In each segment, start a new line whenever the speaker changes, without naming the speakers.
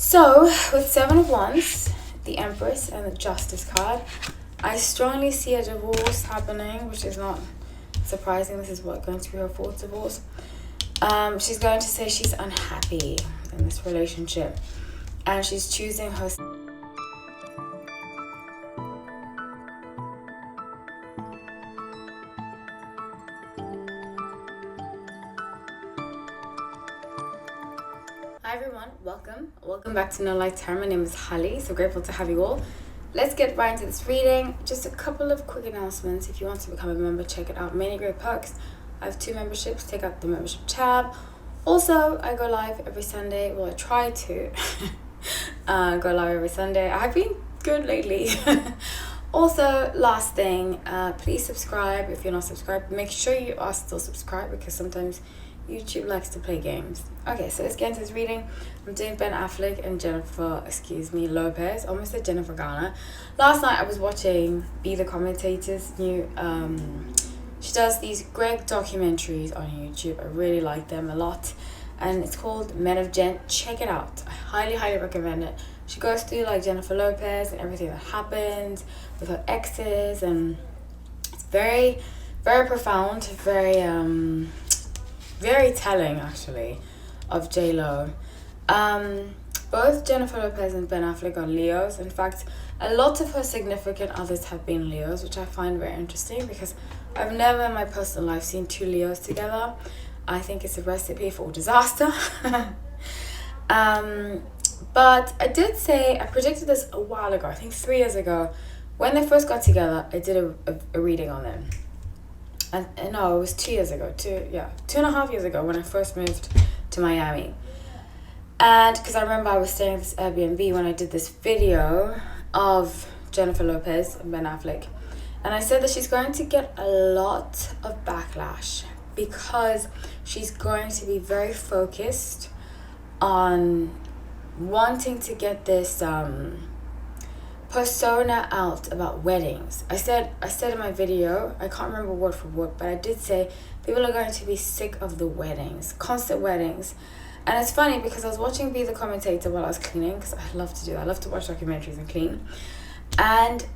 So, with Seven of Wands, the Empress, and the Justice card, I strongly see a divorce happening, which is not surprising. This is going to be her fourth divorce. She's going to say she's unhappy in this relationship, and she's choosing her. Hi everyone, welcome back to No Light Tarot. My name is Holly, so grateful to have you all. Let's get right into this reading. Just a couple of quick announcements. If you want to become a member, check it out. Many great perks. I have 2 memberships. Take out the membership tab. Also, I go live every Sunday. Well, I try to go live every Sunday. I've been good lately. Also, last thing, please subscribe if you're not subscribed. Make sure you are still subscribed, because sometimes YouTube likes to play games. Okay, so let's get into this reading. I'm doing Ben Affleck and Lopez. Almost said Jennifer Garner. Last night I was watching Be the Commentator's new she does these great documentaries on YouTube. I really like them a lot, and it's called Men of Jen. Check it out. I highly recommend it. She goes through like Jennifer Lopez and everything that happened with her exes, and it's very profound, very telling actually of J-Lo. Both Jennifer Lopez and Ben Affleck are Leos. In fact, a lot of her significant others have been Leos, which I find very interesting because I've never in my personal life seen 2 Leos together. I think it's a recipe for disaster. But I predicted this a while ago, I think 3 years ago. When they first got together, I did a reading on them. And no, it was 2 years ago, 2.5 years ago when I first moved to Miami. And because I remember I was staying at this Airbnb when I did this video of Jennifer Lopez and Ben Affleck. And I said that she's going to get a lot of backlash because she's going to be very focused on wanting to get this persona out about weddings. I said in my video, I can't remember word for word, but I did say people are going to be sick of the weddings, constant weddings. And it's funny because I was watching Be the Commentator while I was cleaning, because I love to do that. I love to watch documentaries and clean. And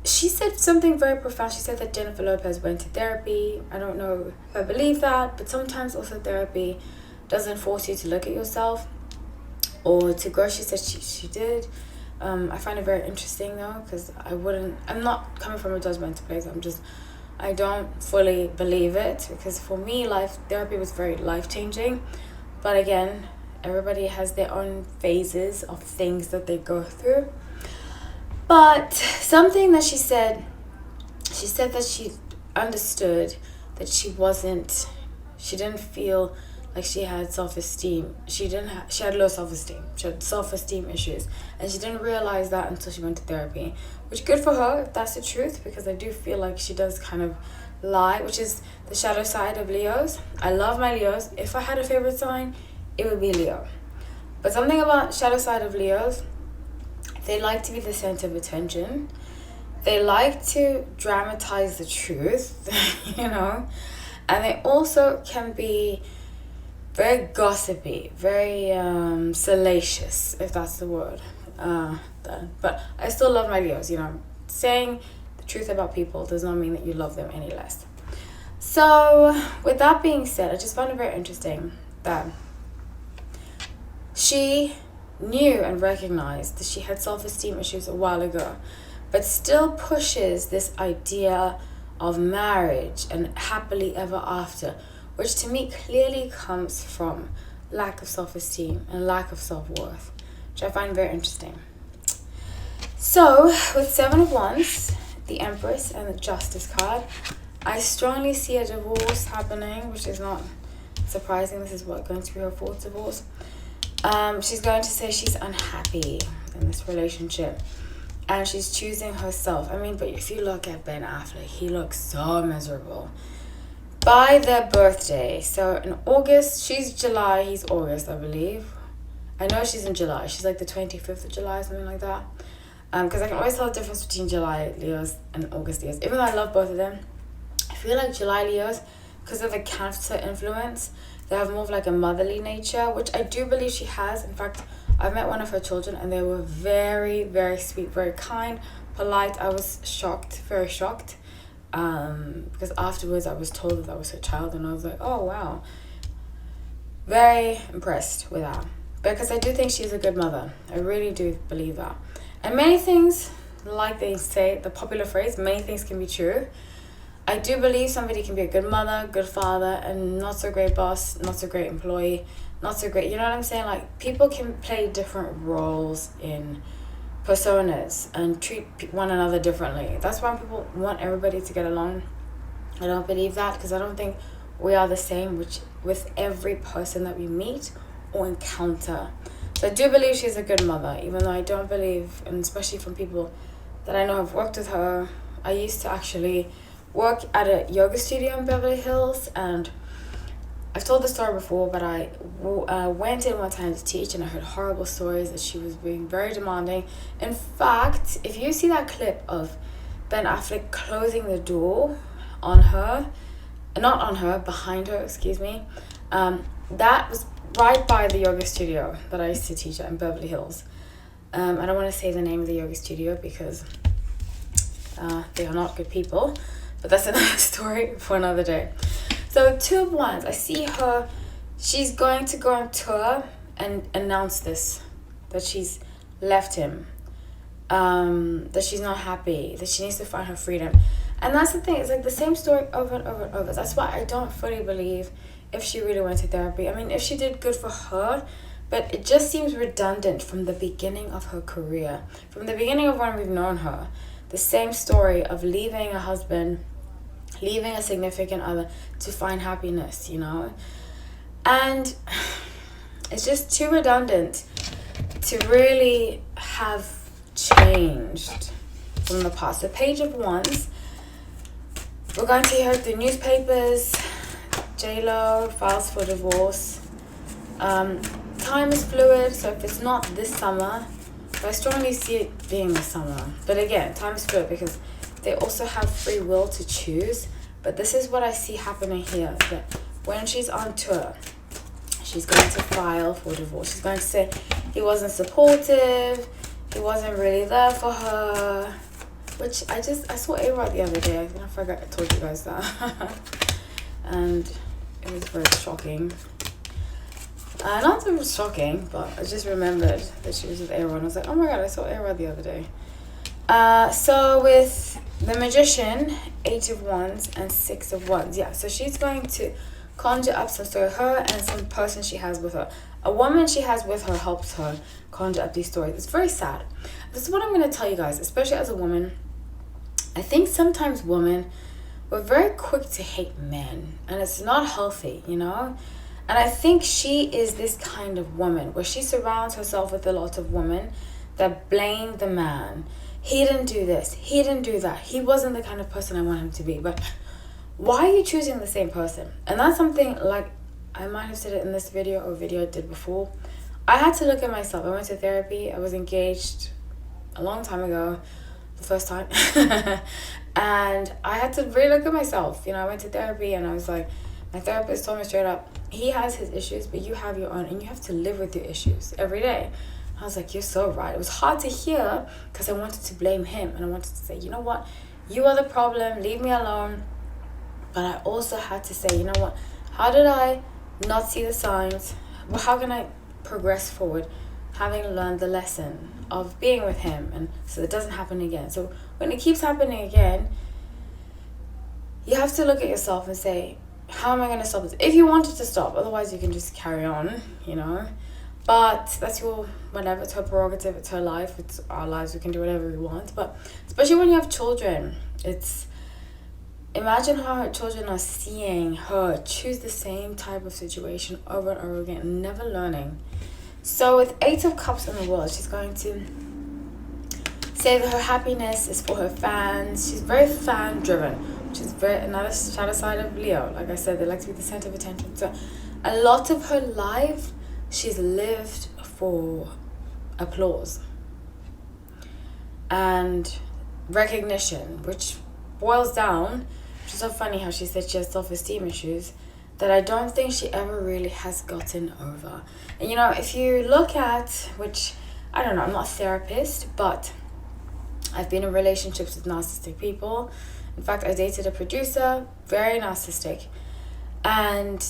she said something very profound. She said that Jennifer Lopez went to therapy. I don't know if I believe that, but sometimes also therapy doesn't force you to look at yourself or to grow. She said she did. I find it very interesting though, because I'm not coming from a judgmental place. I don't fully believe it, because for me, therapy was very life-changing. But again, everybody has their own phases of things that they go through. But something that she said that she understood that she didn't feel like she had self-esteem. She had low self-esteem. She had self-esteem issues. And she didn't realize that until she went to therapy. Which, good for her, if that's the truth, because I do feel like she does kind of lie, which is the shadow side of Leos. I love my Leos. If I had a favorite sign, it would be Leo. But something about shadow side of Leos, they like to be the center of attention. They like to dramatize the truth, And they also can be very gossipy, very salacious, if that's the word. But I still love my Leos, Saying the truth about people does not mean that you love them any less. So, with that being said, I just found it very interesting that she knew and recognized that she had self-esteem issues a while ago, but still pushes this idea of marriage and happily ever after, which to me clearly comes from lack of self-esteem and lack of self-worth, which I find very interesting. So, with 7 of Wands, the Empress, and the Justice card, I strongly see a divorce happening, which is not surprising. This is going to be her 4th divorce. She's going to say she's unhappy in this relationship, and she's choosing herself. But if you look at Ben Affleck, he looks so miserable. By their birthday, so in August, she's July, he's August, I believe. I know she's in July. She's like the 25th of July, something like that. Because I can always tell the difference between July Leos and August Leos. Even though I love both of them, I feel like July Leos, because of the Cancer influence, They have more of like a motherly nature, which I do believe she has. In fact, I met one of her children and they were very, very sweet, very kind, polite. I was shocked, very shocked. Because afterwards I was told that was her child and I was like, oh wow. Very impressed with that. Because I do think she's a good mother. I really do believe that. And many things, like they say, the popular phrase, many things can be true. I do believe somebody can be a good mother, good father, and not so great boss, not so great employee, not so great, you know what I'm saying? Like, people can play different roles in personas and treat one another differently. That's why people want everybody to get along. I don't believe that, because I don't think we are the same with every person that we meet or encounter. So I do believe she's a good mother, even though I don't believe, and especially from people that I know have worked with her. I used to actually work at a yoga studio in Beverly Hills, and I've told the story before, but I went in one time to teach and I heard horrible stories that she was being very demanding. In fact, if you see that clip of Ben Affleck closing the door on her, not on her, behind her, excuse me, that was right by the yoga studio that I used to teach at in Beverly Hills. I don't want to say the name of the yoga studio because they are not good people, but that's another story for another day. So 2 of Wands, I see her, she's going to go on tour and announce this, that she's left him, that she's not happy, that she needs to find her freedom. And that's the thing, it's like the same story over and over and over. That's why I don't fully believe if she really went to therapy. I mean, if she did, good for her, but it just seems redundant from the beginning of her career. From the beginning of when we've known her, the same story of leaving a husband, leaving a significant other to find happiness, you know? And it's just too redundant to really have changed from the past. The Page of Wands, we're going to hear it through newspapers. J-Lo files for divorce. Time is fluid, so if it's not this summer, but I strongly see it being this summer. But again, time is fluid because they also have free will to choose. But this is what I see happening here, that when she's on tour, she's going to file for divorce. She's going to say he wasn't supportive, he wasn't really there for her, which I saw A-Rod the other day. I forgot I told you guys that. And it was very shocking. Not that it was shocking, but I just remembered that she was with A-Rod. I was like, oh my god, I saw A-Rod the other day. So with the Magician, 8 of Wands and 6 of Wands. Yeah, so she's going to conjure up some story. Her and some person she has with her. A woman she has with her helps her conjure up these stories. It's very sad. This is what I'm going to tell you guys, especially as a woman. I think sometimes women, we're very quick to hate men. And it's not healthy, you know? And I think she is this kind of woman where she surrounds herself with a lot of women that blame the man. He didn't do this. He didn't do that. He wasn't the kind of person I want him to be. But why are you choosing the same person? And that's something, like, I might have said it in this video or video I did before. I had to look at myself. I went to therapy. I was engaged a long time ago, the first time. And I had to really look at myself. You know, I went to therapy and I was like, my therapist told me straight up, he has his issues, but you have your own, and you have to live with your issues every day. I was like, you're so right. It was hard to hear because I wanted to blame him. And I wanted to say, you know what? You are the problem. Leave me alone. But I also had to say, you know what? How did I not see the signs? Well, how can I progress forward having learned the lesson of being with him, and so it doesn't happen again? So when it keeps happening again, you have to look at yourself and say, how am I going to stop this? If you wanted to stop, otherwise you can just carry on, you know. But that's your, whatever, it's her prerogative, it's her life, it's our lives, we can do whatever we want. But especially when you have children, it's, imagine how her children are seeing her choose the same type of situation over and over again, never learning. So with 8 of Cups in the world, she's going to say that her happiness is for her fans. She's very fan driven, which is very another shadow side of Leo. Like I said, they like to be the center of attention. So a lot of her life, she's lived for applause and recognition, which boils down, which is so funny how she said she has self-esteem issues, that I don't think she ever really has gotten over. And you know, if you look at, which I don't know, I'm not a therapist, but I've been in relationships with narcissistic people. In fact, I dated a producer, very narcissistic. And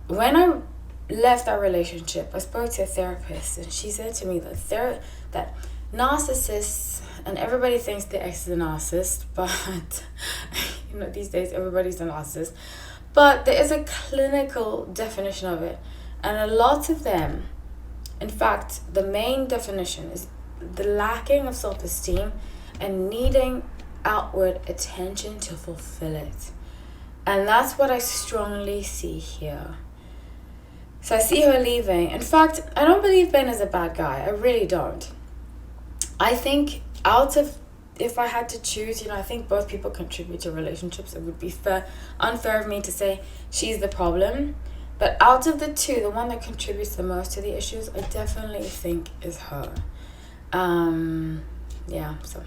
when I left that relationship, I spoke to a therapist, and she said to me that narcissists, and everybody thinks their ex is a narcissist, but you know, these days everybody's a narcissist. But there is a clinical definition of it, and a lot of them, in fact, the main definition is the lacking of self-esteem and needing outward attention to fulfill it. And that's what I strongly see here. So I see her leaving. In fact, I don't believe Ben is a bad guy. I really don't. I think if I had to choose, you know, I think both people contribute to relationships. It would be unfair of me to say she's the problem. But out of the two, the one that contributes the most to the issues, I definitely think is her. Yeah, so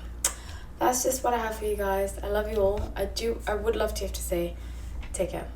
that's just what I have for you guys. I love you all. I would love to have to say, take care.